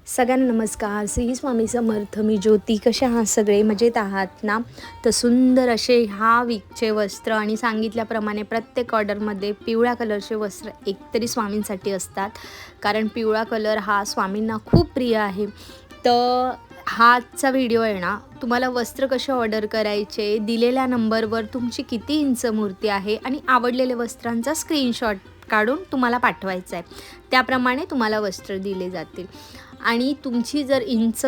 सगळ्यांना नमस्कार. श्री स्वामी समर्थ. मी ज्योती. कसे आहात सगळे? मजेत आहात ना? तर सुंदर असे ह्या वीकचे वस्त्र आणि सांगितल्याप्रमाणे प्रत्येक ऑर्डरमध्ये पिवळ्या कलरचे वस्त्र एकतरी स्वामींसाठी असतात, कारण पिवळा कलर हा स्वामींना खूप प्रिय आहे. तर हाचा व्हिडिओ आहे ना, तुम्हाला वस्त्र कसे ऑर्डर करायचे, दिलेल्या नंबरवर तुमची किती इंच मूर्ती आहे आणि आवडलेल्या वस्त्रांचा स्क्रीनशॉट काढून तुम्हाला पाठवायचा आहे. त्याप्रमाणे तुम्हाला वस्त्र दिले जातील. आणि तुमची जर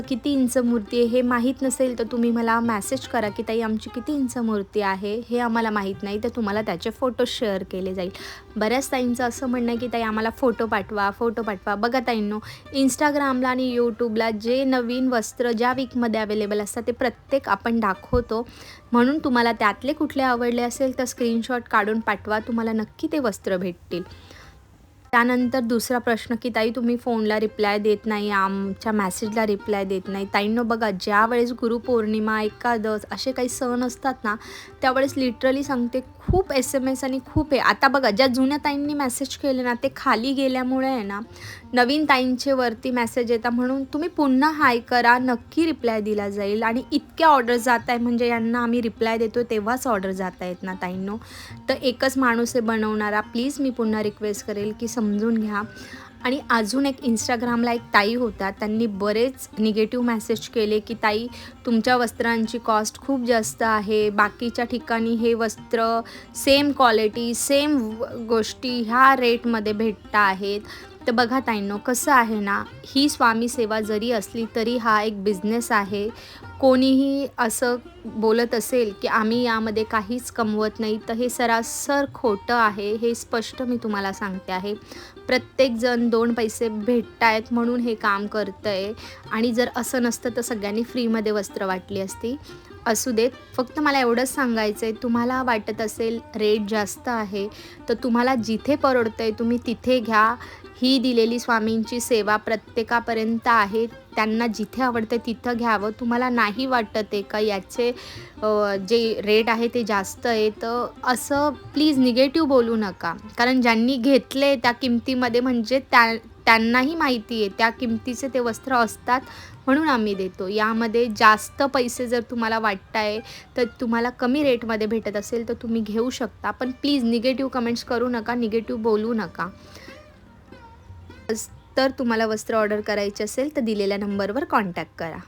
किती इंच मूर्ती आहे हे माहीत नसेल, तर तुम्ही मला मेसेज करा की ताई आमची किती इंच मूर्ती आहे हे आम्हाला माहीत नाही, तर तुम्हाला त्याचे फोटो शेअर केले जाईल. बऱ्याच ताईंचं असं म्हणणं आहे की ताई आम्हाला फोटो पाठवा, फोटो पाठवा. बघा ताईंनो, इंस्टाग्रामला आणि यूट्यूबला जे नवीन वस्त्र ज्या वीकमध्ये अवेलेबल असतात ते प्रत्येक आपण दाखवतो. म्हणून तुम्हाला त्यातले कुठले आवडले असेल तर स्क्रीनशॉट काढून पाठवा, तुम्हाला नक्की ते वस्त्र भेटतील. त्यानंतर दुसरा प्रश्न की ताई तुम्ही फोनला रिप्लाय देत नाही, आमच्या मेसेजला रिप्लाय देत नाही. ताईंनो बघा, ज्यावेळेस गुरुपौर्णिमा, एकादश असे काही सण असतात ना, त्यावेळेस लिटरली सांगते खूप SMS आणि खूप आता बघा, ज्या जुन्या ताईंनी मेसेज केले ना ते खाली गेल्यामुळे आहे ना, नवीन ताईंचे वरती मेसेज येतात. म्हणून तुम्ही पुन्हा हाय करा, नक्की रिप्लाय दिला जाईल. आणि इतक्या ऑर्डर जात आहे म्हणजे यांना आम्ही रिप्लाय देतो तेव्हाच ऑर्डर जात आहेत ना ताईंनो. तर एकच माणूस आहे बनवणारा. प्लीज मी पुन्हा रिक्वेस्ट करेल की समजून घ्या. आणि अजून एक इंस्टाग्रामला एक ताई होता, त्यांनी बरेच निगेटिव्ह मेसेज केले की ताई तुमच्या वस्त्रांची कॉस्ट खूप जास्त आहे, बाकीच्या ठिकाणी हे वस्त्र सेम क्वालिटी सेम गोष्टी ह्या रेटमध्ये भेटत आहेत. तर बघा ताईंनो, कसं आहे ना, ही स्वामी सेवा जरी असली तरी हा एक बिझनेस आहे. कोणीही असं बोलत असेल की आम्ही यामध्ये काहीच कमवत नाही, तर हे सरासर खोटं आहे. हे स्पष्ट मी तुम्हाला सांगते आहे. प्रत्येकजण 2 पैसे भेटत आहेत म्हणून हे काम करतं आहे. आणि जर असं नसतं तर सगळ्यांनी फ्रीमध्ये वस्त्र वाटली असती. असू देत, फक्त मला एवढंच सांगायचं आहे, तुम्हाला वाटत असेल रेट जास्त आहे तर तुम्हाला जिथे परवडतं आहे तुम्ही तिथे घ्या. ही दिलेली स्वामींची सेवा प्रत्येकापर्यंत आहे. त्यांना जिथे आवडतं तिथं घ्यावं. तुम्हाला नाही वाटत आहे का याचे जे रेट आहे ते जास्त आहे, तर असं प्लीज निगेटिव्ह बोलू नका. कारण ज्यांनी घेतले त्या किमतीमध्ये म्हणजे त्यांनाही माहिती आहे त्या किमतीचे ते वस्त्र असतात, म्हणून आम्ही देतो. यामध्ये जास्त पैसे जर तुम्हाला वाटत आहे, तर तुम्हाला कमी रेटमध्ये भेटत असेल तर तुम्ही घेऊ शकता. पण प्लीज निगेटिव्ह कमेंट्स करू नका, निगेटिव्ह बोलू नका. तर तुम्हाला वस्त्र ऑर्डर करायचे असेल तर दिलेल्या नंबरवर कॉन्टॅक्ट करा.